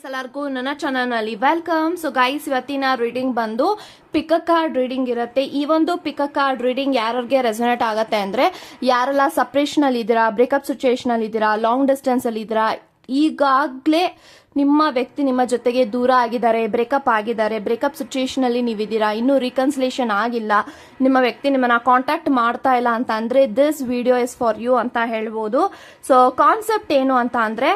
Guys ಎಲ್ಲರಿಗೂ ನನ್ನ ಚಾನಲ್ನಲ್ಲಿ ವೆಲ್ಕಮ್. ಸೊ ಗೈಸ್ ಇವತ್ತಿನ ರೀಡಿಂಗ್ ಬಂದು ಪಿಕ್ ಅ ಕಾರ್ಡ್ ರೀಡಿಂಗ್ ಇರುತ್ತೆ. ಈ ಒಂದು ಪಿಕ್ ಅ ಕಾರ್ಡ್ ರೀಡಿಂಗ್ ಯಾರಿಗೆ ರೆಸೊನೇಟ್ ಆಗುತ್ತೆ ಅಂದ್ರೆ ಯಾರೆಲ್ಲ ಸಪ್ರೇಷನ್ ಅಲ್ಲಿ ಇದ್ದೀರಾ, ಬ್ರೇಕಪ್ ಸಿಚುಯೇಷನ್ ಅಲ್ಲಿ ಇದ್ದೀರಾ, ಲಾಂಗ್ ಡಿಸ್ಟೆನ್ಸ್ ಅಲ್ಲಿ ಇದ್ದೀರಾ, ಈಗಾಗಲೇ ನಿಮ್ಮ ವ್ಯಕ್ತಿ ನಿಮ್ಮ ಜೊತೆಗೆ ದೂರ ಆಗಿದ್ದಾರೆ, ಬ್ರೇಕಪ್ ಆಗಿದ್ದಾರೆ, ಬ್ರೇಕಪ್ ಸಿಚುಯೇಷನ್ ಅಲ್ಲಿ ನೀವಿದ್ದೀರಾ, ಇನ್ನೂ ರಿಕನ್ಸಿಲೇಷನ್ ಆಗಿಲ್ಲ, ನಿಮ್ಮ ವ್ಯಕ್ತಿ ನಿಮ್ಮನ್ನ ಕಾಂಟ್ಯಾಕ್ಟ್ ಮಾಡ್ತಾ ಇಲ್ಲ ಅಂತ ಅಂದ್ರೆ this video is for you ಅಂತ ಹೇಳ್ಬೋದು. ಸೊ ಕಾನ್ಸೆಪ್ಟ್ ಏನು ಅಂತ ಅಂದ್ರೆ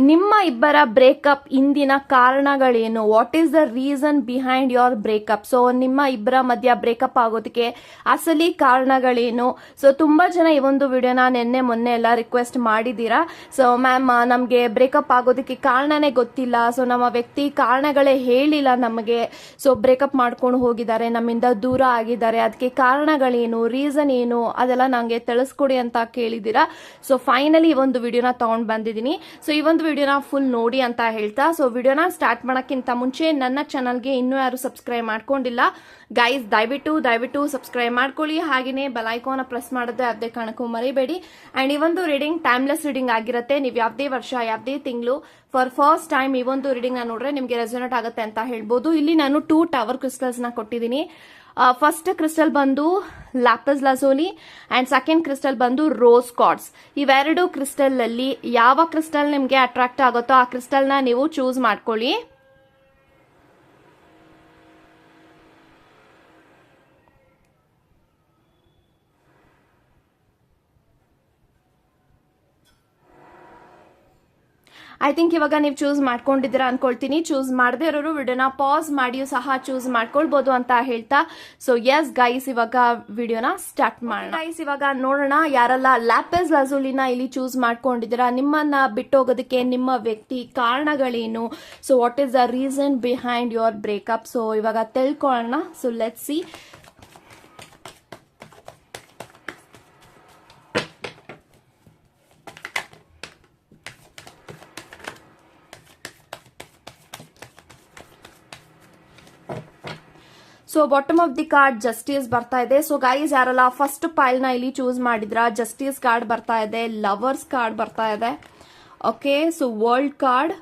ನಿಮ್ಮ ಇಬ್ಬರ ಬ್ರೇಕಪ್ ಹಿಂದಿನ ಕಾರಣಗಳೇನು, what is the reason behind your breakup. So ನಿಮ್ಮ ಇಬ್ಬರ ಮಧ್ಯ ಬ್ರೇಕಪ್ ಆಗೋದಕ್ಕೆ ಅಸಲಿ ಕಾರಣಗಳೇನು. ಸೊ ತುಂಬಾ ಜನ ಈ ಒಂದು ವಿಡಿಯೋನ ನಿನ್ನೆ ಮೊನ್ನೆ ಎಲ್ಲ ರಿಕ್ವೆಸ್ಟ್ ಮಾಡಿದ್ದೀರಾ. ಸೊ ಮ್ಯಾಮ್ ನಮಗೆ ಬ್ರೇಕಪ್ ಆಗೋದಕ್ಕೆ ಕಾರಣನೇ ಗೊತ್ತಿಲ್ಲ, ಸೊ ನಮ್ಮ ವ್ಯಕ್ತಿ ಕಾರಣಗಳೇ ಹೇಳಿಲ್ಲ ನಮಗೆ, ಸೊ ಬ್ರೇಕಪ್ ಮಾಡ್ಕೊಂಡು ಹೋಗಿದ್ದಾರೆ, ನಮ್ಮಿಂದ ದೂರ ಆಗಿದ್ದಾರೆ, ಅದಕ್ಕೆ ಕಾರಣಗಳೇನು, ರೀಸನ್ ಏನು ಅದೆಲ್ಲ ನಂಗೆ ತಿಳಿಸ್ಕೊಡಿ ಅಂತ ಕೇಳಿದ್ದೀರಾ. ಸೊ ಫೈನಲಿ ಈ ಒಂದು ವಿಡಿಯೋನ ತಗೊಂಡ್ ಬಂದಿದ್ದೀನಿ. ಸೊ ಈ ಒಂದು ವಿಡಿಯೋನ ಫುಲ್ ನೋಡಿ ಅಂತ ಹೇಳ್ತಾ, ಸೊ ವಿಡಿಯೋನ ಸ್ಟಾರ್ಟ್ ಮಾಡೋಕ್ಕಿಂತ ಮುಂಚೆ ನನ್ನ ಚಾನಲ್ಗೆ ಇನ್ನೂ ಯಾರು ಸಬ್ಸ್ಕ್ರೈಬ್ ಮಾಡ್ಕೊಂಡಿಲ್ಲ ಗೈಸ್ ದಯವಿಟ್ಟು ಸಬ್ಸ್ಕ್ರೈಬ್ ಮಾಡ್ಕೊಳ್ಳಿ. ಹಾಗೆಯೇ ಬೆಲ್ ಐಕಾನ್ ಪ್ರೆಸ್ ಮಾಡೋದೇ ಯಾವುದೇ ಕಾರಣಕ್ಕೂ ಮರಿಬೇಡಿ. ಅಂಡ್ ಈ ಒಂದು ರೀಡಿಂಗ್ ಟೈಮ್ಲೆಸ್ ರೀಡಿಂಗ್ ಆಗಿರುತ್ತೆ. ನೀವು ಯಾವುದೇ ವರ್ಷ ಯಾವುದೇ ತಿಂಗಳು ಫಾರ್ ಫಸ್ಟ್ ಟೈಮ್ ಈ ಒಂದು ರೀಡಿಂಗ್ ನ ನೋಡ್ರೆ ನಿಮಗೆ ರೆಸೊನೇಟ್ ಆಗುತ್ತೆ ಅಂತ ಹೇಳ್ಬೋದು. ಇಲ್ಲಿ ನಾನು 2 ಟವರ್ ಕ್ರಿಸ್ಟಲ್ಸ್ ನ ಕೊಟ್ಟಿದ್ದೀನಿ. ಫಸ್ಟ್ ಕ್ರಿಸ್ಟಲ್ ಬಂದು ಲ್ಯಾಪಿಸ್ ಲಜೋಲಿ ಅಂಡ್ ಸೆಕೆಂಡ್ ಕ್ರಿಸ್ಟಲ್ ಬಂದು ರೋಸ್ ಕಾರ್ಡ್ಸ್. ಇವೆರಡು ಕ್ರಿಸ್ಟಲ್ ಅಲ್ಲಿ ಯಾವ ಕ್ರಿಸ್ಟಲ್ ನಿಮ್ಗೆ ಅಟ್ರಾಕ್ಟ್ ಆಗುತ್ತೋ ಆ ಕ್ರಿಸ್ಟಲ್ ನ ನೀವು ಚೂಸ್ ಮಾಡ್ಕೊಳ್ಳಿ. ಐ ಥಿಂಕ್ ಇವಾಗ ನೀವು ಚೂಸ್ ಮಾಡ್ಕೊಂಡಿದ್ದೀರಾ ಅನ್ಕೊಳ್ತೀನಿ. ಚೂಸ್ ಮಾಡದೇ ಇರೋರು ವಿಡಿಯೋನ ಪಾಸ್ ಮಾಡಿಯೂ ಸಹ ಚೂಸ್ ಮಾಡ್ಕೊಳ್ಬಹುದು ಅಂತ ಹೇಳ್ತಾ, ಸೊ ಎಸ್ ಗೈಸ್ ಇವಾಗ ವಿಡಿಯೋನ ಸ್ಟಾರ್ಟ್ ಮಾಡೋಣ. ಗೈಸ್ ಇವಾಗ ನೋಡೋಣ ಯಾರೆಲ್ಲ ಲ್ಯಾಪಿಸ್ ಲಜೂಲಿನ ಇಲ್ಲಿ ಚೂಸ್ ಮಾಡ್ಕೊಂಡಿದ್ದೀರಾ, ನಿಮ್ಮನ್ನ ಬಿಟ್ಟೋಗೋದಕ್ಕೆ ನಿಮ್ಮ ವ್ಯಕ್ತಿ ಕಾರಣಗಳೇನು, so what is the reason behind your breakup. So ಇವಾಗ ತಿಳ್ಕೊಳ್ಳೋಣ. So let's see. So bottom of the card justice ಬರ್ತಾ ಇದೆ. ಸೊ ಗೈಸ್ ಯಾರೆಲ್ಲ ಫಸ್ಟ್ ಪೈಲ್ ನ ಇಲ್ಲಿ ಚೂಸ್ ಮಾಡಿದ್ರ, ಜಸ್ಟಿಸ್ ಕಾರ್ಡ್ ಬರ್ತಾ ಇದೆ, ಲವರ್ಸ್ ಕಾರ್ಡ್ ಬರ್ತಾ ಇದೆ, okay. So world card,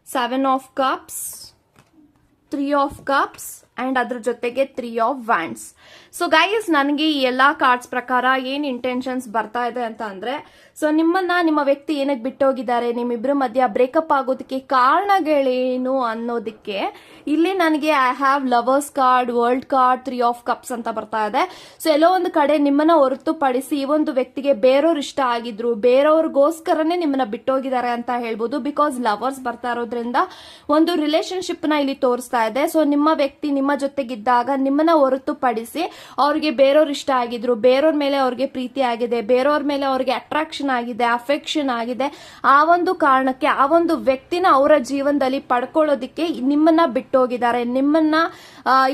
7 of cups, 3 of cups and ಅದ್ರ ಜೊತೆಗೆ 3 ಆಫ್ ವ್ಯಾಂಡ್ಸ್. ಸೊ ಗೈಸ್ ನನಗೆ ಈ ಎಲ್ಲಾ ಕಾರ್ಡ್ಸ್ ಪ್ರಕಾರ ಏನ್ ಇಂಟೆನ್ಷನ್ಸ್ ಬರ್ತಾ ಇದೆ ಅಂತ ಅಂದ್ರೆ, ಸೊ ನಿಮ್ಮನ್ನ ನಿಮ್ಮ ವ್ಯಕ್ತಿ ಏನಕ್ಕೆ ಬಿಟ್ಟೋಗಿದ್ದಾರೆ, ನಿಮ್ಮಿಬ್ಬರ ಮಧ್ಯ ಬ್ರೇಕಪ್ ಆಗೋದಕ್ಕೆ ಕಾರಣಗಳೇನು ಅನ್ನೋದಕ್ಕೆ ಇಲ್ಲಿ ನನಗೆ I have lovers card, world card, 3 of cups ಅಂತ ಬರ್ತಾ ಇದೆ. ಸೊ ಎಲ್ಲೋ ಒಂದು ಕಡೆ ನಿಮ್ಮನ್ನ ಹೊರತುಪಡಿಸಿ ಈ ಒಂದು ವ್ಯಕ್ತಿಗೆ ಬೇರೆಯವ್ರು ಇಷ್ಟ ಆಗಿದ್ರು, ಬೇರೆಯವ್ರಿಗೋಸ್ಕರನೇ ನಿಮ್ಮನ್ನ ಬಿಟ್ಟೋಗಿದ್ದಾರೆ ಅಂತ ಹೇಳ್ಬೋದು. ಬಿಕಾಸ್ ಲವರ್ಸ್ ಬರ್ತಾ ಇರೋದ್ರಿಂದ ಒಂದು ರಿಲೇಶನ್ಶಿಪ್ ನ ಇಲ್ಲಿ ತೋರಿಸ್ತಾ ಇದೆ. ಸೊ ನಿಮ್ಮ ವ್ಯಕ್ತಿ ನಿಮ್ಮ ಜೊತೆಗಿದ್ದಾಗ ನಿಮ್ಮನ್ನ ಹೊರತುಪಡಿಸಿ ಅವ್ರಿಗೆ ಬೇರೆಯವ್ರು ಇಷ್ಟ ಆಗಿದ್ರು, ಬೇರೆಯವ್ರ ಮೇಲೆ ಅವ್ರಿಗೆ ಪ್ರೀತಿ ಆಗಿದೆ, ಬೇರೆಯವ್ರ ಮೇಲೆ ಅವ್ರಿಗೆ ಅಟ್ರಾಕ್ಷನ್ ಆಗಿದೆ, ಅಫೆಕ್ಷನ್ ಆಗಿದೆ. ಆ ಒಂದು ಕಾರಣಕ್ಕೆ ಆ ಒಂದು ವ್ಯಕ್ತಿನ ಅವರ ಜೀವನದಲ್ಲಿ ಪಡ್ಕೊಳ್ಳೋದಿಕ್ಕೆ ನಿಮ್ಮನ್ನ ಬಿಟ್ಟೋಗಿದ್ದಾರೆ, ನಿಮ್ಮನ್ನ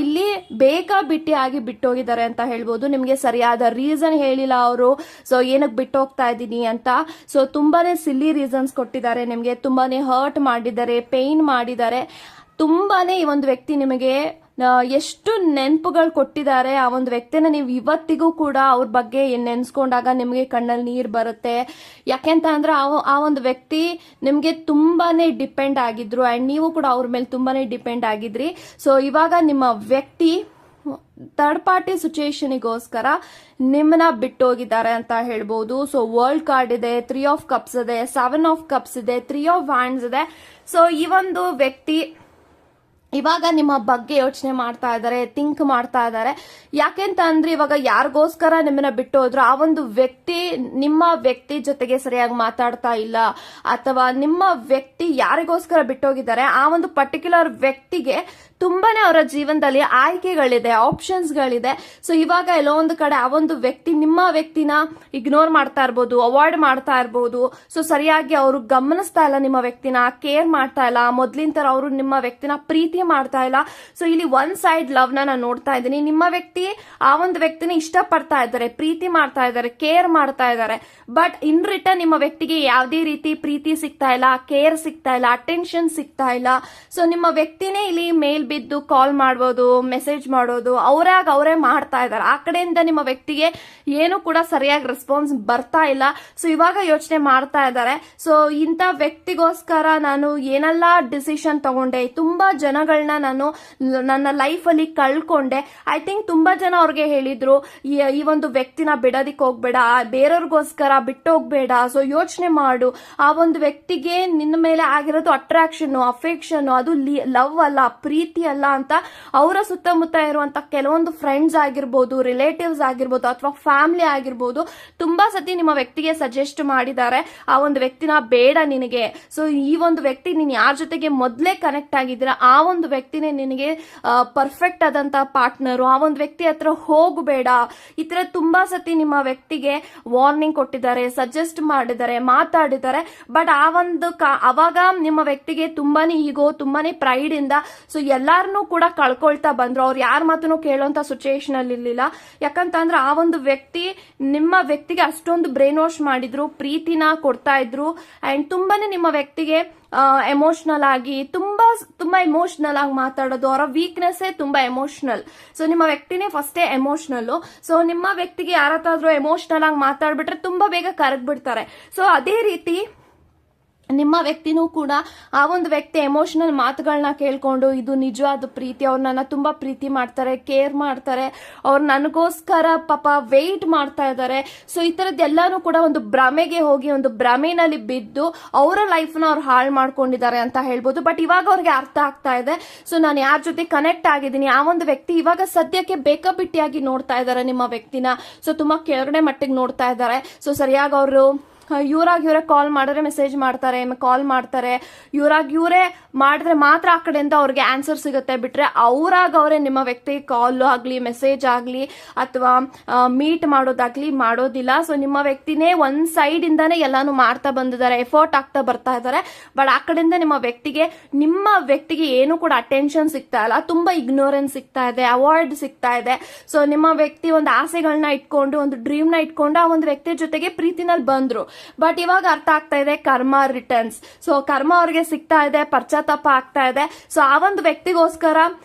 ಇಲ್ಲಿ ಬೇಕಾಬಿಟ್ಟಿಯಾಗಿ ಬಿಟ್ಟೋಗಿದ್ದಾರೆ ಅಂತ ಹೇಳ್ಬೋದು. ನಿಮ್ಗೆ ಸರಿಯಾದ ರೀಸನ್ ಹೇಳಿಲ್ಲ ಅವರು, ಸೊ ಏನಕ್ಕೆ ಬಿಟ್ಟೋಗ್ತಾ ಇದ್ದೀನಿ ಅಂತ. ಸೊ ತುಂಬಾನೇ ಸಿಲ್ಲಿ ರೀಸನ್ಸ್ ಕೊಟ್ಟಿದ್ದಾರೆ, ನಿಮ್ಗೆ ತುಂಬಾನೇ ಹರ್ಟ್ ಮಾಡಿದ್ದಾರೆ, ಪೇನ್ ಮಾಡಿದ್ದಾರೆ. ತುಂಬಾನೇ ಈ ಒಂದು ವ್ಯಕ್ತಿ ನಿಮಗೆ ಎಷ್ಟು ನೆನಪುಗಳು ಕೊಟ್ಟಿದ್ದಾರೆ. ಆ ಒಂದು ವ್ಯಕ್ತಿನ ನೀವು ಇವತ್ತಿಗೂ ಕೂಡ ಅವ್ರ ಬಗ್ಗೆ ನೆನ್ಸ್ಕೊಂಡಾಗ ನಿಮಗೆ ಕಣ್ಣಲ್ಲಿ ನೀರು ಬರುತ್ತೆ. ಯಾಕೆಂತ ಅಂದ್ರೆ ಆ ಒಂದು ವ್ಯಕ್ತಿ ನಿಮ್ಗೆ ತುಂಬಾನೇ ಡಿಪೆಂಡ್ ಆಗಿದ್ರು ಅಂಡ್ ನೀವು ಕೂಡ ಅವ್ರ ಮೇಲೆ ತುಂಬಾನೇ ಡಿಪೆಂಡ್ ಆಗಿದ್ರಿ. ಸೊ ಇವಾಗ ನಿಮ್ಮ ವ್ಯಕ್ತಿ ಥರ್ಡ್ ಪಾರ್ಟಿ ಸಿಚುಯೇಷನ್ಗೋಸ್ಕರ ನಿಮ್ಮನ್ನ ಬಿಟ್ಟೋಗಿದ್ದಾರೆ ಅಂತ ಹೇಳ್ಬೋದು. ಸೊ ವರ್ಲ್ಡ್ ಕಾರ್ಡ್ ಇದೆ, 3 ಆಫ್ ಕಪ್ಸ್ ಇದೆ, 7 ಆಫ್ ಕಪ್ಸ್ ಇದೆ, 3 ಆಫ್ ವ್ಯಾಂಡ್ಸ್ ಇದೆ. ಸೊ ಈ ಒಂದು ವ್ಯಕ್ತಿ ಇವಾಗ ನಿಮ್ಮ ಬಗ್ಗೆ ಯೋಚನೆ ಮಾಡ್ತಾ ಇದ್ದಾರೆ, ಥಿಂಕ್ ಮಾಡ್ತಾ ಇದ್ದಾರೆ. ಯಾಕೆಂತ ಅಂದ್ರೆ ಇವಾಗ ಯಾರಿಗೋಸ್ಕರ ನಿಮ್ಮನ್ನ ಬಿಟ್ಟು ಹೋದ್ರು ಆ ಒಂದು ವ್ಯಕ್ತಿ ನಿಮ್ಮ ವ್ಯಕ್ತಿ ಜೊತೆಗೆ ಸರಿಯಾಗಿ ಮಾತಾಡ್ತಾ ಇಲ್ಲ, ಅಥವಾ ನಿಮ್ಮ ವ್ಯಕ್ತಿ ಯಾರಿಗೋಸ್ಕರ ಬಿಟ್ಟೋಗಿದ್ದಾರೆ ಆ ಒಂದು ಪರ್ಟಿಕ್ಯುಲರ್ ವ್ಯಕ್ತಿಗೆ ತುಂಬಾನೇ ಅವರ ಜೀವನದಲ್ಲಿ ಆಯ್ಕೆಗಳಿದೆ, ಆಪ್ಷನ್ಸ್ಗಳಿದೆ. ಸೊ ಇವಾಗ ಎಲ್ಲೋ ಒಂದು ಕಡೆ ಆ ಒಂದು ವ್ಯಕ್ತಿ ನಿಮ್ಮ ವ್ಯಕ್ತಿನ ಇಗ್ನೋರ್ ಮಾಡ್ತಾ ಇರ್ಬೋದು, ಅವಾಯ್ಡ್ ಮಾಡ್ತಾ ಇರ್ಬೋದು. ಸೊ ಸರಿಯಾಗಿ ಅವರು ಗಮನಿಸ್ತಾ ಇಲ್ಲ, ನಿಮ್ಮ ವ್ಯಕ್ತಿನ ಕೇರ್ ಮಾಡ್ತಾ ಇಲ್ಲ, ಮೊದ್ಲಿನ ತರ ಅವರು ನಿಮ್ಮ ವ್ಯಕ್ತಿನ ಪ್ರೀತಿ ಪ್ರೀತಿ ಮಾಡ್ತಾ ಇಲ್ಲ. ಸೊ ಇಲ್ಲಿ ಒನ್ ಸೈಡ್ ಲವ್ ನಾನು ನೋಡ್ತಾ ಇದ್ದೀನಿ. ನಿಮ್ಮ ವ್ಯಕ್ತಿ ಆ ಒಂದು ವ್ಯಕ್ತಿನ ಇಷ್ಟಪಡ್ತಾ ಇದ್ದಾರೆ, ಪ್ರೀತಿ ಮಾಡ್ತಾ ಇದ್ದಾರೆ, ಕೇರ್ ಮಾಡ್ತಾ ಇದ್ದಾರೆ. ಬಟ್ ಇನ್ ರಿಟರ್ನ್ ನಿಮ್ಮ ವ್ಯಕ್ತಿಗೆ ಯಾವುದೇ ರೀತಿ ಪ್ರೀತಿ ಸಿಗ್ತಾ ಇಲ್ಲ, ಕೇರ್ ಸಿಗ್ತಾ ಇಲ್ಲ, ಅಟೆನ್ಷನ್ ಸಿಗ್ತಾ ಇಲ್ಲ. ಸೊ ನಿಮ್ಮ ವ್ಯಕ್ತಿನೇ ಇಲ್ಲಿ ಮೇಲ್ ಬಿದ್ದು ಕಾಲ್ ಮಾಡ್ಬೋದು, ಮೆಸೇಜ್ ಮಾಡೋದು ಅವರೇ ಮಾಡ್ತಾ ಇದ್ದಾರೆ. ಆ ಕಡೆಯಿಂದ ನಿಮ್ಮ ವ್ಯಕ್ತಿಗೆ ಏನು ಕೂಡ ಸರಿಯಾಗಿ ರೆಸ್ಪಾನ್ಸ್ ಬರ್ತಾ ಇಲ್ಲ. ಸೊ ಇವಾಗ ಯೋಚನೆ ಮಾಡ್ತಾ ಇದ್ದಾರೆ. ಸೊ ಇಂಥ ವ್ಯಕ್ತಿಗೋಸ್ಕರ ನಾನು ಏನೆಲ್ಲ ಡಿಸಿಷನ್ ತಗೊಂಡೆ, ತುಂಬಾ ಜನಗಳನ್ನ ನಾನು ನನ್ನ ಲೈಫ್ ಅಲ್ಲಿ ಕಳ್ಕೊಂಡೆ. ಐ ಥಿಂಕ್ ತುಂಬಾ ಜನ ಅವ್ರಿಗೆ ಹೇಳಿದ್ರು ಈ ಒಂದು ವ್ಯಕ್ತಿನ ಬಿಡೋದಿಕ್ ಹೋಗ್ಬೇಡ, ಬೇರೆಯವ್ರಿಗೋಸ್ಕರ ಬಿಟ್ಟು ಹೋಗ್ಬೇಡ. ಸೊ ಯೋಚನೆ ಮಾಡು, ಆ ಒಂದು ವ್ಯಕ್ತಿಗೆ ನಿನ್ನ ಮೇಲೆ ಆಗಿರೋದು ಅಟ್ರಾಕ್ಷನ್, ಅಫೆಕ್ಷನ್, ಅದು ಲವ್ ಅಲ್ಲ, ಪ್ರೀತಿ ಅಲ್ಲ ಅಂತ ಅವರ ಸುತ್ತಮುತ್ತ ಇರುವಂತ ಕೆಲವೊಂದು ಫ್ರೆಂಡ್ಸ್ ಆಗಿರ್ಬೋದು, ರಿಲೇಟಿವ್ಸ್ ಆಗಿರ್ಬೋದು, ಅಥವಾ ಫ್ಯಾಮಿಲಿ ಆಗಿರ್ಬೋದು, ತುಂಬಾ ಸತಿ ನಿಮ್ಮ ವ್ಯಕ್ತಿಗೆ ಸಜೆಸ್ಟ್ ಮಾಡಿದ್ದಾರೆ ಆ ಒಂದು ವ್ಯಕ್ತಿನ ಬೇಡ ನಿನಗೆ. ಸೊ ಈ ಒಂದು ವ್ಯಕ್ತಿ ನೀನ್ ಯಾರ ಜೊತೆಗೆ ಮೊದಲೇ ಕನೆಕ್ಟ್ ಆಗಿದ್ದೀರಾ ಆ ಒಂದು ವ್ಯಕ್ತಿನೇ ನಿನಗೆ ಪರ್ಫೆಕ್ಟ್ ಆದಂತ ಪಾರ್ಟ್ನರು, ಆ ಒಂದು ವ್ಯಕ್ತಿ ಹತ್ರ ಹೋಗಬೇಡ. ಈ ತರ ತುಂಬಾ ಸತಿ ನಿಮ್ಮ ವ್ಯಕ್ತಿಗೆ ವಾರ್ನಿಂಗ್ ಕೊಟ್ಟಿದ್ದಾರೆ, ಸಜೆಸ್ಟ್ ಮಾಡಿದ್ದಾರೆ, ಮಾತಾಡಿದ್ದಾರೆ. ಬಟ್ ಆ ಒಂದು ಅವಾಗ ನಿಮ್ಮ ವ್ಯಕ್ತಿಗೆ ತುಂಬಾನೇ ಈಗೋ, ತುಂಬಾನೇ ಪ್ರೈಡ್ ಇಂದ ಸೊ ಎಲ್ಲಾರನ್ನೂ ಕೂಡ ಕಳ್ಕೊಳ್ತಾ ಬಂದ್ರು. ಅವ್ರು ಯಾರ ಮಾತನ್ನು ಕೇಳೋಂತ ಸಿಚುಯೇಷನ್ ಅಲ್ಲಿ ಇರ್ಲಿಲ್ಲ. ಯಾಕಂತಂದ್ರೆ ಆ ಒಂದು ವ್ಯಕ್ತಿ ನಿಮ್ಮ ವ್ಯಕ್ತಿಗೆ ಅಷ್ಟೊಂದು ಬ್ರೈನ್ ವಾಶ್ ಮಾಡಿದ್ರು, ಪ್ರೀತಿನ ಕೊಡ್ತಾ ಇದ್ರು. ಅಂಡ್ ತುಂಬಾನೇ ನಿಮ್ಮ ವ್ಯಕ್ತಿಗೆ ಎಮೋಷನಲ್ ಆಗಿ ತುಂಬಾ ಎಮೋಷನಲ್ ಆಗಿ ಮಾತಾಡೋದು, ಅವರ ವೀಕ್ನೆಸ್ ತುಂಬಾ ಎಮೋಷನಲ್. ಸೊ ನಿಮ್ಮ ವ್ಯಕ್ತಿನೇ ಫಸ್ಟೇ ಎಮೋಷನಲ್. ಸೊ ನಿಮ್ಮ ವ್ಯಕ್ತಿಗೆ ಯಾರತ್ತಾದ್ರೂ ಎಮೋಷನಲ್ ಆಗಿ ಮಾತಾಡ್ಬಿಟ್ರೆ ತುಂಬಾ ಬೇಗ ಕರಗ್ಬಿಡ್ತಾರೆ. ಸೊ ಅದೇ ರೀತಿ ನಿಮ್ಮ ವ್ಯಕ್ತಿನೂ ಕೂಡ ಆ ಒಂದು ವ್ಯಕ್ತಿ ಎಮೋಷನಲ್ ಮಾತುಗಳನ್ನ ಕೇಳ್ಕೊಂಡು ಇದು ನಿಜವಾದ ಪ್ರೀತಿ, ಅವ್ರು ನನ್ನ ತುಂಬಾ ಪ್ರೀತಿ ಮಾಡ್ತಾರೆ, ಕೇರ್ ಮಾಡ್ತಾರೆ, ಅವ್ರು ನನಗೋಸ್ಕರ ಪಾಪ ವೆಯ್ಟ್ ಮಾಡ್ತಾ ಇದ್ದಾರೆ. ಸೊ ಈ ತರದ್ದೆಲ್ಲಾನು ಕೂಡ ಒಂದು ಭ್ರಮೆಗೆ ಹೋಗಿ ಒಂದು ಭ್ರಮೆನಲ್ಲಿ ಬಿದ್ದು ಅವರ ಲೈಫ್ನ ಅವ್ರು ಹಾಳು ಮಾಡ್ಕೊಂಡಿದ್ದಾರೆ ಅಂತ ಹೇಳ್ಬೋದು. ಬಟ್ ಇವಾಗ ಅವ್ರಿಗೆ ಅರ್ಥ ಆಗ್ತಾ ಇದೆ. ಸೊ ನಾನು ಯಾರ ಜೊತೆ ಕನೆಕ್ಟ್ ಆಗಿದ್ದೀನಿ, ಆ ಒಂದು ವ್ಯಕ್ತಿ ಇವಾಗ ಸದ್ಯಕ್ಕೆ ಬೇಕಾಬಿಟ್ಟಿಯಾಗಿ ನೋಡ್ತಾ ಇದ್ದಾರೆ ನಿಮ್ಮ ವ್ಯಕ್ತಿನ. ಸೊ ತುಂಬಾ ಕೆಳಗಡೆ ಮಟ್ಟಿಗೆ ನೋಡ್ತಾ ಇದ್ದಾರೆ. ಸೊ ಸರಿಯಾಗಿ ಅವರು ಇವರೇ ಕಾಲ್ ಮಾಡಿದ್ರೆ ಮೆಸೇಜ್ ಮಾಡ್ತಾರೆ, ಕಾಲ್ ಮಾಡ್ತಾರೆ. ಇವರೇ ಮಾಡಿದ್ರೆ ಮಾತ್ರ ಆ ಕಡೆಯಿಂದ ಅವ್ರಿಗೆ ಆನ್ಸರ್ ಸಿಗುತ್ತೆ. ಬಿಟ್ರೆ ಅವರೇ ನಿಮ್ಮ ವ್ಯಕ್ತಿ ಕಾಲ್ ಆಗ್ಲಿ, ಮೆಸೇಜ್ ಆಗ್ಲಿ, ಅಥವಾ ಮೀಟ್ ಮಾಡೋದಾಗ್ಲಿ ಮಾಡೋದಿಲ್ಲ. ಸೊ ನಿಮ್ಮ ವ್ಯಕ್ತಿನೇ ಒಂದ್ ಸೈಡ್ ಇಂದಾನೆ ಎಲ್ಲಾನು ಮಾಡ್ತಾ ಬಂದಿದ್ದಾರೆ, ಎಫರ್ಟ್ ಆಗ್ತಾ ಬರ್ತಾ ಇದ್ದಾರೆ. ಬಟ್ ಆ ಕಡೆಯಿಂದ ನಿಮ್ಮ ವ್ಯಕ್ತಿಗೆ ಏನು ಕೂಡ ಅಟೆನ್ಷನ್ ಸಿಗ್ತಾ ಇಲ್ಲ, ತುಂಬಾ ಇಗ್ನೋರೆನ್ಸ್ ಸಿಗ್ತಾ ಇದೆ, ಅವಾಯ್ಡ್ ಸಿಗ್ತಾ ಇದೆ. ಸೊ ನಿಮ್ಮ ವ್ಯಕ್ತಿ ಒಂದು ಆಸೆಗಳನ್ನ ಇಟ್ಕೊಂಡು, ಒಂದು ಡ್ರೀಮ್ ನ ಇಟ್ಕೊಂಡು ಆ ಒಂದು ವ್ಯಕ್ತಿ ಜೊತೆಗೆ ಪ್ರೀತಿನಲ್ಲಿ ಬಂದ್ರು. ಬಟ್ ಇವಾಗ ಅರ್ಥ ಆಗ್ತಾ ಇದೆ ಕರ್ಮ ರಿಟರ್ನ್ಸ್. ಸೊ ಕರ್ಮ ಅವ್ರಿಗೆ ಸಿಗ್ತಾ ಇದೆ, ಪಶ್ಚಾತ್ತಾಪ ಆಗ್ತಾ ಇದೆ. ಸೊ ಆ ಒಂದು ವ್ಯಕ್ತಿಗೋಸ್ಕರ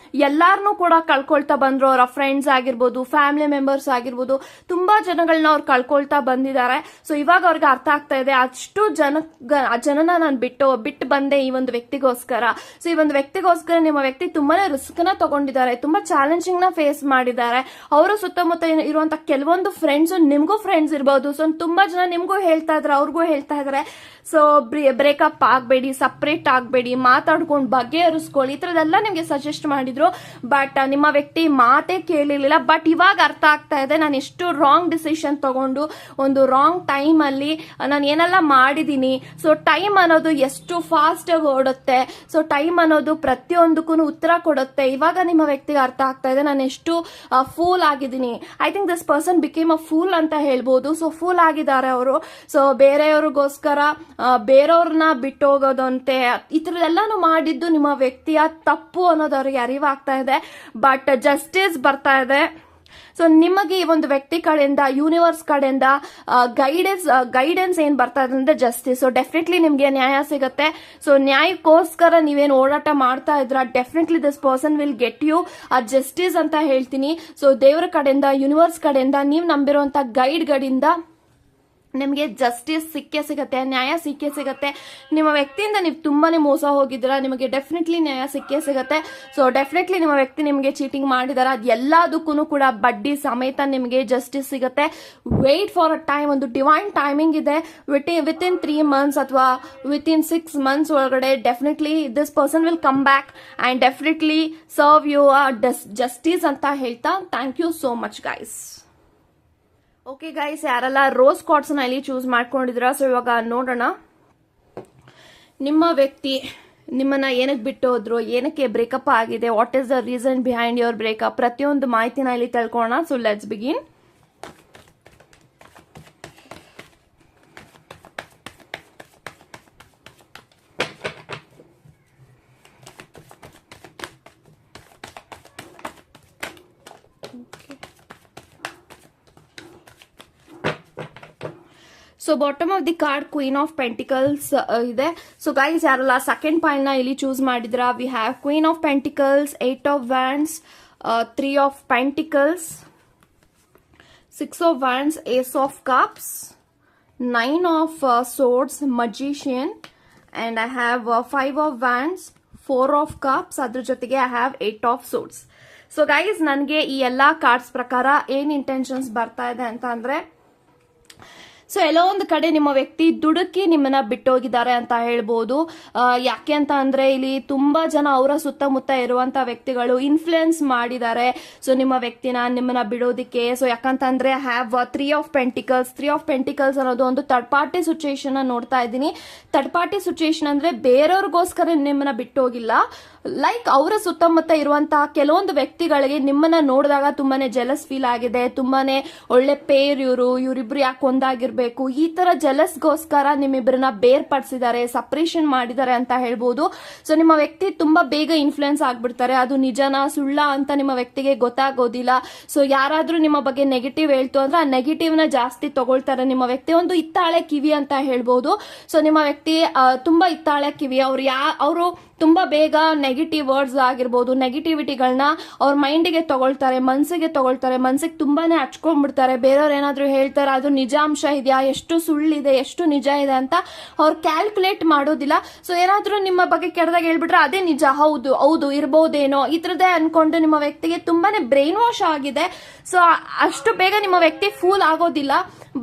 ಎಲ್ಲಾರನ್ನೂ ಕೂಡ ಕಳ್ಕೊಳ್ತಾ ಬಂದ್ರು. ಅವರ ಫ್ರೆಂಡ್ಸ್ ಆಗಿರ್ಬೋದು, ಫ್ಯಾಮಿಲಿ ಮೆಂಬರ್ಸ್ ಆಗಿರ್ಬೋದು, ತುಂಬಾ ಜನಗಳನ್ನ ಅವ್ರು ಕಳ್ಕೊಳ್ತಾ ಬಂದಿದ್ದಾರೆ. ಸೊ ಇವಾಗ ಅವ್ರಿಗೆ ಅರ್ಥ ಆಗ್ತಾ ಇದೆ ಅಷ್ಟು ಜನನ ನಾನು ಬಿಟ್ಟು ಬಂದೆ ಈ ಒಂದು ವ್ಯಕ್ತಿಗೋಸ್ಕರ. ಸೊ ಈ ಒಂದು ವ್ಯಕ್ತಿಗೋಸ್ಕರ ನಿಮ್ಮ ವ್ಯಕ್ತಿ ತುಂಬಾನೇ ರಿಸ್ಕ್ ನ ತಗೊಂಡಿದ್ದಾರೆ, ತುಂಬಾ ಚಾಲೆಂಜಿಂಗ್ ನ ಫೇಸ್ ಮಾಡಿದ್ದಾರೆ. ಅವರ ಸುತ್ತಮುತ್ತ ಇರುವಂತ ಕೆಲವೊಂದು ಫ್ರೆಂಡ್ಸ್, ನಿಮ್ಗೂ ಫ್ರೆಂಡ್ಸ್ ಇರ್ಬೋದು. ಸೊ ತುಂಬಾ ಜನ ನಿಮ್ಗೂ ಹೇಳ್ತಾ ಇದ್ದಾರೆ, ಅವ್ರಿಗೂ ಹೇಳ್ತಾ ಇದಾರೆ. ಸೊ ಬ್ರೇಕಪ್ ಆಗ್ಬೇಡಿ, ಸಪರೇಟ್ ಆಗ್ಬೇಡಿ, ಮಾತಾಡ್ಕೊಂಡು ಬಗೆಹರಿಸ್ಕೊಳ್ಳಿ, ಈ ತರದೆಲ್ಲ ನಿಮ್ಗೆ ಸಜೆಸ್ಟ್ ಮಾಡಿದ್ರು. ಬಟ್ ನಿಮ್ಮ ವ್ಯಕ್ತಿ ಮಾತೇ ಕೇಳಿರ್ಲಿಲ್ಲ. ಬಟ್ ಇವಾಗ ಅರ್ಥ ಆಗ್ತಾ ಇದೆ ನಾನು ಎಷ್ಟು ರಾಂಗ್ ಡಿಸಿಷನ್ ತಗೊಂಡು ಒಂದು ರಾಂಗ್ ಟೈಮ್ ಅಲ್ಲಿ ನಾನು ಏನೆಲ್ಲ ಮಾಡಿದೀನಿ. ಸೊ ಟೈಮ್ ಅನ್ನೋದು ಎಷ್ಟು ಫಾಸ್ಟ್ ಆಗಿ ಓಡುತ್ತೆ. ಸೊ ಟೈಮ್ ಅನ್ನೋದು ಪ್ರತಿಯೊಂದಕ್ಕೂ ಉತ್ತರ ಕೊಡುತ್ತೆ. ಇವಾಗ ನಿಮ್ಮ ವ್ಯಕ್ತಿಗೆ ಅರ್ಥ ಆಗ್ತಾ ಇದೆ ನಾನು ಎಷ್ಟು ಫೂಲ್ ಆಗಿದ್ದೀನಿ. I think this person became a fool ಅಂತ ಹೇಳ್ಬೋದು. ಸೊ ಫೂಲ್ ಆಗಿದ್ದಾರೆ ಅವರು. ಸೊ ಬೇರೆಯವ್ರಿಗೋಸ್ಕರ ಬೇರೆಯವ್ರನ್ನ ಬಿಟ್ಟು ಹೋಗೋದಂತೆ ಈ ತರದೆಲ್ಲಾನು ಮಾಡಿದ್ದು ನಿಮ್ಮ ವ್ಯಕ್ತಿಯ ತಪ್ಪು ಅನ್ನೋದು ಅವ್ರಿಗೆ ಅರಿವಾಗ್ತಾ ಇದೆ. ಬಟ್ ಜಸ್ಟಿಸ್ ಬರ್ತಾ ಇದೆ. ಸೊ ನಿಮಗೆ ಈ ಒಂದು ವ್ಯಕ್ತಿ ಕಡೆಯಿಂದ, ಯೂನಿವರ್ಸ್ ಕಡೆಯಿಂದ ಗೈಡೆನ್ಸ್ ಏನ್ ಬರ್ತಾ ಇದೆ ಅಂದ್ರೆ ಜಸ್ಟಿಸ್. ಸೊ ಡೆಫಿನೆಟ್ಲಿ ನಿಮ್ಗೆ ನ್ಯಾಯ ಸಿಗುತ್ತೆ. ಸೊ ನ್ಯಾಯಕ್ಕೋಸ್ಕರ ನೀವೇನು ಓಡಾಟ ಮಾಡ್ತಾ ಇದ್ರ, definitely this person will get you a justice ಅಂತ ಹೇಳ್ತೀನಿ. ಸೊ ದೇವರ ಕಡೆಯಿಂದ, ಯೂನಿವರ್ಸ್ ಕಡೆಯಿಂದ, ನೀವು ನಂಬಿರುವಂತ ಗೈಡ್ಗಳಿಂದ ನಿಮಗೆ ಜಸ್ಟಿಸ್ ಸಿಕ್ಕೇ ಸಿಗತ್ತೆ, ನ್ಯಾಯ ಸಿಕ್ಕೇ ಸಿಗತ್ತೆ. ನಿಮ್ಮ ವ್ಯಕ್ತಿಯಿಂದ ನೀವು ತುಂಬಾನೇ ಮೋಸ ಹೋಗಿದ್ದೀರಾ, ನಿಮಗೆ ಡೆಫಿನೆಟ್ಲಿ ನ್ಯಾಯ ಸಿಕ್ಕೇ ಸಿಗತ್ತೆ. ಸೊ ಡೆಫಿನೆಟ್ಲಿ ನಿಮ್ಮ ವ್ಯಕ್ತಿ ನಿಮಗೆ ಚೀಟಿಂಗ್ ಮಾಡಿದಾರ, ಅದು ಎಲ್ಲದಕ್ಕೂ ಕೂಡ ಬಡ್ಡಿ ಸಮೇತ ನಿಮಗೆ ಜಸ್ಟಿಸ್ ಸಿಗತ್ತೆ. ವೇಟ್ ಫಾರ್ ಅ ಟೈಮ್, ಒಂದು ಡಿವೈನ್ ಟೈಮಿಂಗ್ ಇದೆ. ವಿತಿನ್ 3 months ಅಥವಾ ವಿತಿನ್ 6 months ಒಳಗಡೆ definitely this person will come back and definitely serve you justice ಅಂತ ಹೇಳ್ತಾ thank you so much guys. Okay guys, ಯಾರೆಲ್ಲ ರೋಸ್ ಕಾರ್ಡ್ಸ್ ನ ಇಲ್ಲಿ ಚೂಸ್ ಮಾಡ್ಕೊಂಡಿದ್ರ, ಸೊ ಇವಾಗ ನೋಡೋಣ ನಿಮ್ಮ ವ್ಯಕ್ತಿ ನಿಮ್ಮನ್ನ ಏನಕ್ಕೆ ಬಿಟ್ಟು ಹೋದ್ರು, ಏನಕ್ಕೆ ಬ್ರೇಕಪ್ ಆಗಿದೆ, what is the reason behind your breakup, ಪ್ರತಿಯೊಂದು ಮಾಹಿತಿನ ಇಲ್ಲಿ ತಿಳ್ಕೊಳ್ಳೋಣ. So let's begin. So bottom of the card queen of pentacles ಇದೆ. ಸೊ ಗೈಸ್ ಯಾರಲ್ಲ ಸೆಕೆಂಡ್ ಪಾಯಿಲ್ ನ ಇಲ್ಲಿ ಚೂಸ್ ಮಾಡಿದ್ರ, we have queen of pentacles, 8 of wands, 3 of pentacles, 6 of wands, ace of cups, 9 of swords, magician, and I have 5 of wands, 4 of cups, ಅದ್ರ ಜೊತೆಗೆ I have 8 of ಸೋರ್ಡ್ಸ್. So guys ನನಗೆ ಈ ಎಲ್ಲಾ cards ಪ್ರಕಾರ ಏನ್ intentions ಬರ್ತಾ ಇದೆ ಅಂತ ಅಂದ್ರೆ, ಸೊ ಎಲ್ಲೋ ಒಂದು ಕಡೆ ನಿಮ್ಮ ವ್ಯಕ್ತಿ ದುಡುಕಿ ನಿಮ್ಮನ್ನ ಬಿಟ್ಟೋಗಿದ್ದಾರೆ ಅಂತ ಹೇಳ್ಬೋದು. ಯಾಕೆ ಅಂತ ಅಂದ್ರೆ ಇಲ್ಲಿ ತುಂಬಾ ಜನ ಅವರ ಸುತ್ತಮುತ್ತ ಇರುವಂತ ವ್ಯಕ್ತಿಗಳು ಇನ್ಫ್ಲುಯೆನ್ಸ್ ಮಾಡಿದ್ದಾರೆ ಸೊ ನಿಮ್ಮ ವ್ಯಕ್ತಿನ ನಿಮ್ಮನ್ನ ಬಿಡೋದಿಕ್ಕೆ. ಸೊ ಯಾಕಂತಂದ್ರೆ have 3 of pentacles. 3 of pentacles ಅನ್ನೋದು ಒಂದು ಥರ್ಡ್ ಪಾರ್ಟಿ ಸಿಚುಯೇಷನ್ ನೋಡ್ತಾ ಇದ್ದೀನಿ. ಥರ್ಡ್ ಪಾರ್ಟಿ ಸಿಚುಯೇಷನ್ ಅಂದ್ರೆ ಬೇರೆಯವ್ರಿಗೋಸ್ಕರ ನಿಮ್ಮನ್ನ ಬಿಟ್ಟೋಗಿಲ್ಲ, ಲೈಕ್ ಅವರ ಸುತ್ತಮುತ್ತ ಇರುವಂತಹ ಕೆಲವೊಂದು ವ್ಯಕ್ತಿಗಳಿಗೆ ನಿಮ್ಮನ್ನ ನೋಡಿದಾಗ ತುಂಬಾನೇ ಜೆಲಸ್ ಫೀಲ್ ಆಗಿದೆ, ತುಂಬಾನೇ ಒಳ್ಳೆ ಪೇರ್ ಇವರಿಬ್ರು ಯಾಕೆ ಒಂದಾಗಿರ್ಬೇಕು, ಈ ತರ ಜೆಲಸ್ಗೋಸ್ಕರ ನಿಮ್ಮಿಬ್ಬರನ್ನ ಬೇರ್ಪಡಿಸಿದ್ದಾರೆ, ಸಪರೇಷನ್ ಮಾಡಿದ್ದಾರೆ ಅಂತ ಹೇಳ್ಬೋದು. ಸೊ ನಿಮ್ಮ ವ್ಯಕ್ತಿ ತುಂಬಾ ಬೇಗ ಇನ್ಫ್ಲುಯೆನ್ಸ್ ಆಗ್ಬಿಡ್ತಾರೆ, ಅದು ನಿಜನಾ ಸುಳ್ಳ ಅಂತ ನಿಮ್ಮ ವ್ಯಕ್ತಿಗೆ ಗೊತ್ತಾಗೋದಿಲ್ಲ. ಸೊ ಯಾರಾದ್ರೂ ನಿಮ್ಮ ಬಗ್ಗೆ ನೆಗೆಟಿವ್ ಹೇಳ್ತು ಅಂದ್ರೆ ಆ ನೆಗೆಟಿವ್ ನ ಜಾಸ್ತಿ ತಗೊಳ್ತಾರೆ ನಿಮ್ಮ ವ್ಯಕ್ತಿ. ಒಂದು ಇತ್ತಾಳೆ ಕಿವಿ ಅಂತ ಹೇಳ್ಬೋದು. ಸೊ ನಿಮ್ಮ ವ್ಯಕ್ತಿ ತುಂಬಾ ಇತ್ತಾಳೆ ಕಿವಿ, ಅವರು ತುಂಬಾ ಬೇಗ ನೆಗೆಟಿವ್ ವರ್ಡ್ಸ್ ಆಗಿರ್ಬೋದು, ನೆಗೆಟಿವಿಟಿಗಳನ್ನ ಅವ್ರ ಮೈಂಡಿಗೆ ತಗೊಳ್ತಾರೆ, ಮನ್ಸಿಗೆ ತುಂಬಾನೇ ಹಚ್ಕೊಂಡ್ಬಿಡ್ತಾರೆ. ಬೇರೆಯವ್ರು ಏನಾದ್ರು ಹೇಳ್ತಾರೆ ಅದು ನಿಜಾಂಶ ಇದೆಯಾ, ಎಷ್ಟು ಸುಳ್ಳಿದೆ, ಎಷ್ಟು ನಿಜ ಇದೆ ಅಂತ ಅವ್ರು ಕ್ಯಾಲ್ಕುಲೇಟ್ ಮಾಡೋದಿಲ್ಲ. ಸೊ ಏನಾದ್ರೂ ನಿಮ್ಮ ಬಗ್ಗೆ ಕೆಟ್ಟದಾಗ ಹೇಳ್ಬಿಟ್ರೆ ಅದೇ ನಿಜ, ಹೌದು ಇರ್ಬೋದೇನೋ ಈ ತರದೇ ಅನ್ಕೊಂಡು ನಿಮ್ಮ ವ್ಯಕ್ತಿಗೆ ತುಂಬಾನೇ ಬ್ರೈನ್ ವಾಶ್ ಆಗಿದೆ. ಸೊ ಅಷ್ಟು ಬೇಗ ನಿಮ್ಮ ವ್ಯಕ್ತಿ ಫೂಲ್ ಆಗೋದಿಲ್ಲ,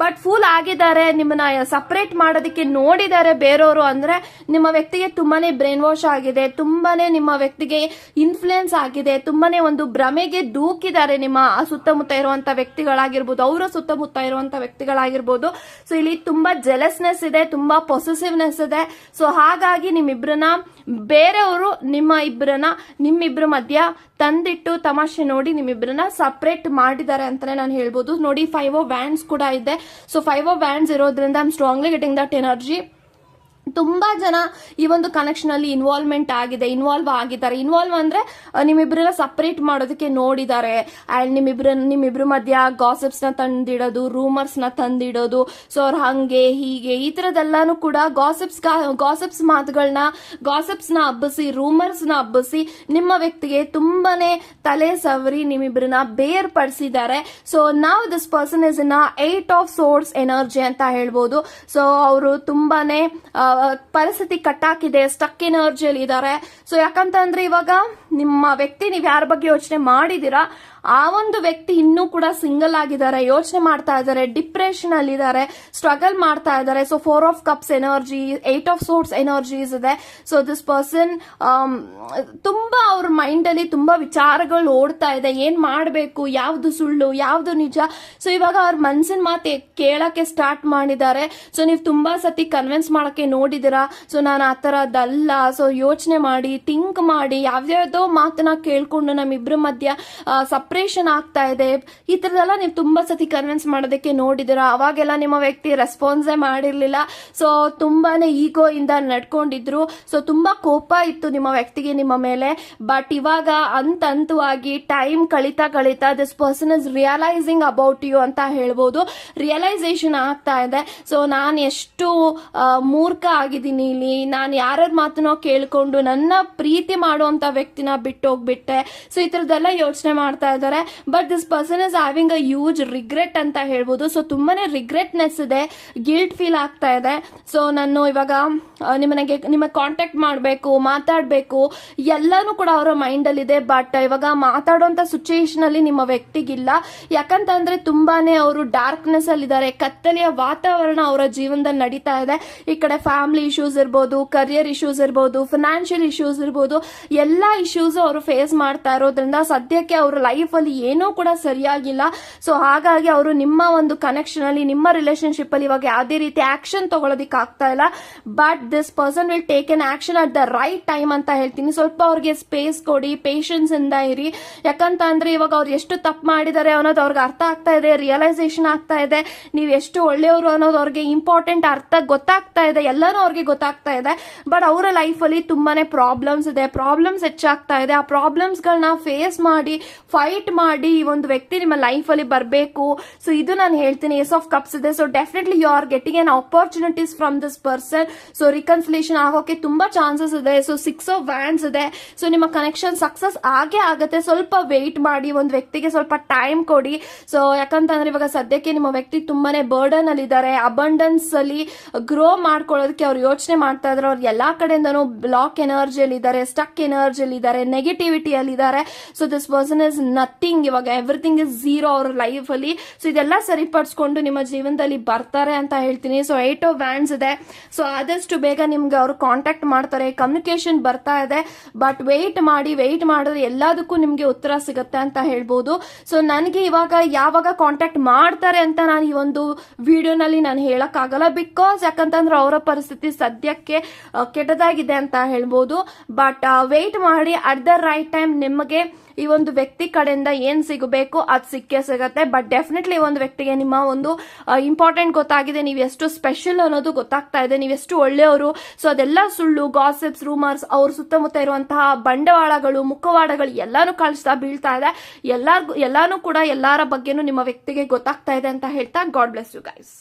ಬಟ್ ಫೂಲ್ ಆಗಿದ್ದಾರೆ, ನಿಮ್ಮನ್ನ ಸಪರೇಟ್ ಮಾಡೋದಕ್ಕೆ ನೋಡಿದ್ದಾರೆ ಬೇರೆಯವರು ಅಂದ್ರೆ ನಿಮ್ಮ ವ್ಯಕ್ತಿಗೆ ತುಂಬಾನೇ ಬ್ರೈನ್ ವಾಶ್ ಆಗಿದೆ, ತುಂಬಾನೇ ನಿಮ್ಮ ವ್ಯಕ್ತಿಗೆ ಇನ್ಫ್ಲುಯೆನ್ಸ್ ಆಗಿದೆ, ತುಂಬಾನೇ ಒಂದು ಭ್ರಮೆಗೆ ದೂಕಿದ್ದಾರೆ ನಿಮ್ಮ ಸುತ್ತಮುತ್ತ ಇರುವಂತ ವ್ಯಕ್ತಿಗಳಾಗಿರ್ಬೋದು, ಅವರ ಸುತ್ತಮುತ್ತ ಇರುವಂತ ವ್ಯಕ್ತಿಗಳಾಗಿರ್ಬೋದು. ಸೊ ಇಲ್ಲಿ ತುಂಬಾ ಜೆಲಸ್ನೆಸ್ ಇದೆ, ತುಂಬಾ ಪೊಸೆಸಿವ್ನೆಸ್ ಇದೆ. ಸೊ ಹಾಗಾಗಿ ನಿಮ್ಮಿಬ್ರನ್ನ ಬೇರೆಯವರು ನಿಮ್ಮಿಬ್ರ ಮಧ್ಯ ತಂದಿಟ್ಟು ತಮಾಷೆ ನೋಡಿ ನಿಮ್ಮಿಬ್ರನ್ನ ಸಪರೇಟ್ ಮಾಡಿದ್ದಾರೆ ಅಂತಾನೆ ನಾನು ಹೇಳ್ಬೋದು. ನೋಡಿ 5 ಆಫ್ ವ್ಯಾಂಡ್ಸ್ ಕೂಡ ಇದೆ. ಸೊ 5 ಆಫ್ ವ್ಯಾಂಡ್ಸ್ ಇರೋದ್ರಿಂದ I am strongly getting that energy. ತುಂಬಾ ಜನ ಈ ಒಂದು ಕನೆಕ್ಷನ್ ಅಲ್ಲಿ ಇನ್ವಾಲ್ವ್ ಆಗಿದ್ದಾರೆ. ಇನ್ವಾಲ್ವ್ ಅಂದ್ರೆ ನಿಮ್ಮಿಬ್ರನ್ನ ಸಪರೇಟ್ ಮಾಡೋದಕ್ಕೆ ನೋಡಿದ್ದಾರೆ ಅಂಡ್ ನಿಮ್ಮಿಬ್ರ ಮಧ್ಯ ಗಾಸಿಪ್ಸ್ ನ ತಂದಿಡೋದು, ರೂಮರ್ಸ್ ನ ತಂದಿಡೋದು. ಸೊ ಅವ್ರ ಹಂಗೆ ಹೀಗೆ ಈ ತರದೆಲ್ಲಾನು ಕೂಡ ಗಾಸಿಪ್ಸ್ ಮಾತುಗಳನ್ನ ನ ಹಬ್ಬಿಸಿ, ರೂಮರ್ಸ್ ನ ಹಬ್ಬಿಸಿ ನಿಮ್ಮ ವ್ಯಕ್ತಿಗೆ ತುಂಬಾನೇ ತಲೆ ಸವರಿ ನಿಮ್ಮಿಬ್ರನ್ನ ಬೇರ್ಪಡಿಸಿದ್ದಾರೆ. ಸೊ ನಾವ್ this person is in 8 of swords energy ಅಂತ ಹೇಳ್ಬೋದು. ಸೊ ಅವರು ತುಂಬಾನೇ ಪರಿಸ್ಥಿತಿ ಕಟ್ಟಾಕಿದೆ, ಸ್ಟಕ್ ಎನರ್ಜಿಯಲ್ಲಿ ಇದ್ದಾರೆ. ಸೊ ಯಾಕಂತಂದ್ರೆ ಇವಾಗ ನಿಮ್ಮ ವ್ಯಕ್ತಿ ನೀವ್ ಯಾರ ಬಗ್ಗೆ ಯೋಚನೆ ಮಾಡಿದೀರಾ ಆ ಒಂದು ವ್ಯಕ್ತಿ ಇನ್ನೂ ಕೂಡ ಸಿಂಗಲ್ ಆಗಿದ್ದಾರೆ, ಯೋಚನೆ ಮಾಡ್ತಾ ಇದ್ದಾರೆ, ಡಿಪ್ರೆಷನ್ ಅಲ್ಲಿ ಇದ್ದಾರೆ, ಸ್ಟ್ರಗಲ್ ಮಾಡ್ತಾ ಇದ್ದಾರೆ. So 4 of cups energy, 8 of swords energies ಇದೆ. ಸೊ ದಿಸ್ ಪರ್ಸನ್ ತುಂಬಾ ಅವ್ರ ಮೈಂಡ್ ಅಲ್ಲಿ ತುಂಬಾ ವಿಚಾರಗಳು ಓಡ್ತಾ ಇದೆ, ಏನ್ ಮಾಡ್ಬೇಕು, ಯಾವ್ದು ಸುಳ್ಳು, ಯಾವ್ದು ನಿಜ. ಸೊ ಇವಾಗ ಅವ್ರ ಮನ್ಸಿನ ಮಾತು ಕೇಳಕ್ಕೆ ಸ್ಟಾರ್ಟ್ ಮಾಡಿದ್ದಾರೆ. ಸೊ ನೀವು ತುಂಬಾ ಸತಿ ಕನ್ವಿನ್ಸ್ ಮಾಡಕ್ಕೆ ನೋಡಿದಿರಾ, ಸೊ ನಾನು ಆ ತರದಲ್ಲ, ಸೊ ಯೋಚನೆ ಮಾಡಿ, ಥಿಂಕ್ ಮಾಡಿ, ಯಾವ್ಯಾವ್ದೋ ಮಾತನ್ನ ಕೇಳ್ಕೊಂಡು ನಮ್ಮಿಬ್ರ ಮಧ್ಯ ಸಪರೇಷನ್ ಆಗ್ತಾ ಇದೆ, ಈ ತರದೆಲ್ಲ ನೀವು ತುಂಬಾ ಸತಿ ಕನ್ವಿನ್ಸ್ ಮಾಡೋದಕ್ಕೆ ನೋಡಿದಿರಾ. ಅವಾಗೆಲ್ಲ ನಿಮ್ಮ ವ್ಯಕ್ತಿ ರೆಸ್ಪಾನ್ಸೇ ಮಾಡಿರ್ಲಿಲ್ಲ. ಸೊ ತುಂಬಾನೇ ಈಗೋ ಇಂದ ನಡ್ಕೊಂಡಿದ್ರು. ಸೊ ತುಂಬಾ ಕೋಪ ಇತ್ತು ನಿಮ್ಮ ವ್ಯಕ್ತಿಗೆ ನಿಮ್ಮ ಮೇಲೆ. ಬಟ್ ಇವಾಗ ಹಂತವಾಗಿ ಟೈಮ್ ಕಳಿತಾ this person is realising about you ಅಂತ ಹೇಳ್ಬೋದು. ರಿಯಲೈಸೇಷನ್ ಆಗ್ತಾ ಇದೆ. ಸೊ ನಾನು ಎಷ್ಟು ಮೂರ್ಖ ಆಗಿದ್ದೀನಿ ಇಲ್ಲಿ, ನಾನು ಯಾರ್ಯಾರ ಮಾತನ್ನೋ ಕೇಳ್ಕೊಂಡು ನನ್ನ ಪ್ರೀತಿ ಮಾಡುವಂತ ವ್ಯಕ್ತಿನ ಬಿಟ್ಟು ಹೋಗ್ಬಿಟ್ಟೆ. ಸೊ ಈ ತರದೆಲ್ಲ ಯೋಚನೆ ಮಾಡ್ತಾ ಇದ್ದಾರೆ. But this person is having a huge regret ಅಂತ ಹೇಳ್ಬೋದು. ಸೊ ತುಂಬಾನೇ ರಿಗ್ರೆಟ್ನೆಸ್ ಇದೆ, ಗಿಲ್ಟ್ ಫೀಲ್ ಆಗ್ತಾ ಇದೆ. ಸೊ ನಾನು ಇವಾಗ ನಿಮಗೆ ಕಾಂಟ್ಯಾಕ್ಟ್ ಮಾಡಬೇಕು, ಮಾತಾಡಬೇಕು, ಎಲ್ಲಾನು ಕೂಡ ಅವರ ಮೈಂಡ್ ಅಲ್ಲಿ ಇದೆ. ಬಟ್ ಇವಾಗ ಮಾತಾಡುವಂತ ಸಿಚುಯೇಷನ್ ಅಲ್ಲಿ ನಿಮ್ಮ ವ್ಯಕ್ತಿಗಿಲ್ಲ. ಯಾಕಂತಂದ್ರೆ ತುಂಬಾನೇ ಅವರು ಡಾರ್ಕ್ನೆಸ್ ಅಲ್ಲಿ ಇದ್ದಾರೆ, ಕತ್ತಲೆಯ ವಾತಾವರಣ ಅವರ ಜೀವನದಲ್ಲಿ ನಡೀತಾ ಇದೆ. ಈ ಕಡೆ ಫ್ಯಾಮಿಲಿ ಇಶ್ಯೂಸ್ ಇರ್ಬೋದು, ಕರಿಯರ್ ಇಶ್ಯೂಸ್ ಇರ್ಬೋದು, ಫಿನಾನ್ಷಿಯಲ್ ಇಶ್ಯೂಸ್ ಇರ್ಬೋದು, ಎಲ್ಲಾ ಇಶ್ಯೂಸ್ ಅವರು ಫೇಸ್ ಮಾಡ್ತಾ ಇರೋದ್ರಿಂದ ಸದ್ಯಕ್ಕೆ ಅವ್ರ ಲೈಫ್ ಅಲ್ಲಿ ಏನೂ ಕೂಡ ಸರಿಯಾಗಿಲ್ಲ. ಸೊ ಹಾಗಾಗಿ ಅವರು ನಿಮ್ಮ ಒಂದು ಕನೆಕ್ಷನ್ ಅಲ್ಲಿ, ನಿಮ್ಮ ರಿಲೇಶನ್ಶಿಪ್ ಅಲ್ಲಿ ಇವಾಗ ಯಾವುದೇ ರೀತಿ ಆಕ್ಷನ್ ತಗೊಳ್ಳೋದಿಕ್ ಆಗ್ತಾ ಇಲ್ಲ. But this person will take an action at the right time ಅಂತ ಹೇಳ್ತೀನಿ. ಸ್ವಲ್ಪ ಅವ್ರಿಗೆ ಸ್ಪೇಸ್ ಕೊಡಿ, ಪೇಷನ್ಸ್ ಇಂದ ಇರಿ. ಯಾಕಂತ ಅಂದ್ರೆ ಇವಾಗ ಅವ್ರು ಎಷ್ಟು ತಪ್ಪು ಮಾಡಿದ್ದಾರೆ ಅನ್ನೋದು ಅವ್ರಿಗೆ ಅರ್ಥ ಆಗ್ತಾ ಇದೆ, ರಿಯಲೈಸೇಷನ್ ಆಗ್ತಾ ಇದೆ. ನೀವು ಎಷ್ಟು ಒಳ್ಳೆಯವರು ಅನ್ನೋದು ಅವ್ರಿಗೆ ಇಂಪಾರ್ಟೆಂಟ್ ಅರ್ಥ ಗೊತ್ತಾಗ್ತಾ ಇದೆ, ಎಲ್ಲಾನು ಅವ್ರಿಗೆ ಗೊತ್ತಾಗ್ತಾ ಇದೆ. ಬಟ್ ಅವರ ಲೈಫ್ ಅಲ್ಲಿ ತುಂಬಾನೇ ಪ್ರಾಬ್ಲಮ್ಸ್ ಇದೆ, ಪ್ರಾಬ್ಲಮ್ಸ್ ಹೆಚ್ಚಾಗ್ತಾ ಇದೆ. ಆ ಪ್ರಾಬ್ಲಮ್ಸ್ ಗಳನ್ನ ಫೇಸ್ ಮಾಡಿ ಫೈಟ್ ವೇಟ್ ಮಾಡಿ ಈ ಒಂದು ವ್ಯಕ್ತಿ ನಿಮ್ಮ ಲೈಫ್ ಅಲ್ಲಿ ಬರಬೇಕು. ಸೊ ಇದು ನಾನು ಹೇಳ್ತೀನಿ. ಏಸ್ ಆಫ್ ಕಪ್ಸ್ ಇದೆ. So definitely you are getting an opportunities from this person. So reconciliation ಆಗೋಕೆ ತುಂಬಾ ಚಾನ್ಸಸ್ ಇದೆ. ಸೊ 6 ಆಫ್ ವ್ಯಾಂಡ್ಸ್ ಇದೆ. ಸೊ ನಿಮ್ಮ ಕನೆಕ್ಷನ್ ಸಕ್ಸಸ್ ಆಗೇ ಆಗುತ್ತೆ. ಸ್ವಲ್ಪ ವೇಟ್ ಮಾಡಿ, ಒಂದು ವ್ಯಕ್ತಿಗೆ ಸ್ವಲ್ಪ ಟೈಮ್ ಕೊಡಿ. ಸೊ ಯಾಕಂತಂದ್ರೆ ಇವಾಗ ಸದ್ಯಕ್ಕೆ ನಿಮ್ಮ ವ್ಯಕ್ತಿ ತುಂಬಾನೇ ಬರ್ಡನ್ ಅಲ್ಲಿ ಇದ್ದಾರೆ. ಅಬಂಡೆನ್ಸ್ ಅಲ್ಲಿ ಗ್ರೋ ಮಾಡ್ಕೊಳ್ಳೋದಕ್ಕೆ ಅವ್ರು ಯೋಚನೆ ಮಾಡ್ತಾ ಇದ್ದಾರೆ. ಅವ್ರು ಎಲ್ಲಾ ಕಡೆಯಿಂದನೂ ಬ್ಲಾಕ್ ಎನರ್ಜಿಯಲ್ಲಿ ಇದ್ದಾರೆ, ಸ್ಟಕ್ ಎನರ್ಜಿಯಲ್ಲಿ ಇದ್ದಾರೆ, ನೆಗೆಟಿವಿಟಿಯಲ್ಲಿ ಇದ್ದಾರೆ. So this person is nothing. ಇವಾಗ ಎವ್ರಿಥಿಂಗ್ ಇಸ್ ಝೀರೋ ಅವ್ರ ಲೈಫ್ ಅಲ್ಲಿ. ಸೊ ಇದೆಲ್ಲ ಸರಿಪಡಿಸ್ಕೊಂಡು ನಿಮ್ಮ ಜೀವನದಲ್ಲಿ ಬರ್ತಾರೆ ಅಂತ ಹೇಳ್ತೀನಿ. ಸೊ 8 ಆಫ್ ವ್ಯಾಂಡ್ಸ್ ಇದೆ. ಸೊ ಆದಷ್ಟು ಬೇಗ ನಿಮ್ಗೆ ಅವರು ಕಾಂಟ್ಯಾಕ್ಟ್ ಮಾಡ್ತಾರೆ, ಕಮ್ಯುನಿಕೇಶನ್ ಬರ್ತಾ ಇದೆ. ಬಟ್ ವೇಟ್ ಮಾಡಿದ್ರೆ ಎಲ್ಲದಕ್ಕೂ ನಿಮ್ಗೆ ಉತ್ತರ ಸಿಗುತ್ತೆ ಅಂತ ಹೇಳ್ಬೋದು. ಸೊ ನನಗೆ ಇವಾಗ ಯಾವಾಗ ಕಾಂಟ್ಯಾಕ್ಟ್ ಮಾಡ್ತಾರೆ ಅಂತ ನಾನು ಈ ಒಂದು ವಿಡಿಯೋನಲ್ಲಿ ನಾನು ಹೇಳಕ್ ಆಗಲ್ಲ. ಬಿಕಾಸ್ ಯಾಕಂತಂದ್ರೆ ಅವರ ಪರಿಸ್ಥಿತಿ ಸದ್ಯಕ್ಕೆ ಕೆಟ್ಟದಾಗಿದೆ ಅಂತ ಹೇಳ್ಬೋದು. ಬಟ್ ವೇಟ್ ಮಾಡಿ, ಅಟ್ ದ ರೈಟ್ ಟೈಮ್ ನಿಮಗೆ ಈ ಒಂದು ವ್ಯಕ್ತಿ ಕಡೆಯಿಂದ ಏನ್ ಸಿಗಬೇಕು ಅದು ಸಿಕ್ಕೇ ಸಿಗತ್ತೆ. ಬಟ್ ಡೆಫಿನೆಟ್ಲಿ ಒಂದು ವ್ಯಕ್ತಿಗೆ ನಿಮ್ಮ ಒಂದು ಇಂಪಾರ್ಟೆಂಟ್ ಗೊತ್ತಾಗಿದೆ, ನೀವು ಎಷ್ಟು ಸ್ಪೆಷಲ್ ಅನ್ನೋದು ಗೊತ್ತಾಗ್ತಾ ಇದೆ, ನೀವೆಷ್ಟು ಒಳ್ಳೆಯವರು. ಸೊ ಅದೆಲ್ಲ ಸುಳ್ಳು, ಗಾಸಿಪ್ಸ್, ರೂಮರ್ಸ್, ಅವ್ರ ಸುತ್ತಮುತ್ತ ಇರುವಂತಹ ಬಂಡವಾಳಗಳು, ಮುಖವಾಡಗಳು ಎಲ್ಲಾನು ಕಳಿಸ್ತಾ ಬೀಳ್ತಾ ಇದೆ. ಎಲ್ಲಾನು ಕೂಡ ಎಲ್ಲಾರ ಬಗ್ಗೆನೂ ನಿಮ್ಮ ವ್ಯಕ್ತಿಗೆ ಗೊತ್ತಾಗ್ತಾ ಇದೆ ಅಂತ ಹೇಳ್ತಾ ಗಾಡ್ ಬ್ಲೆಸ್ ಯು ಗೈಸ್.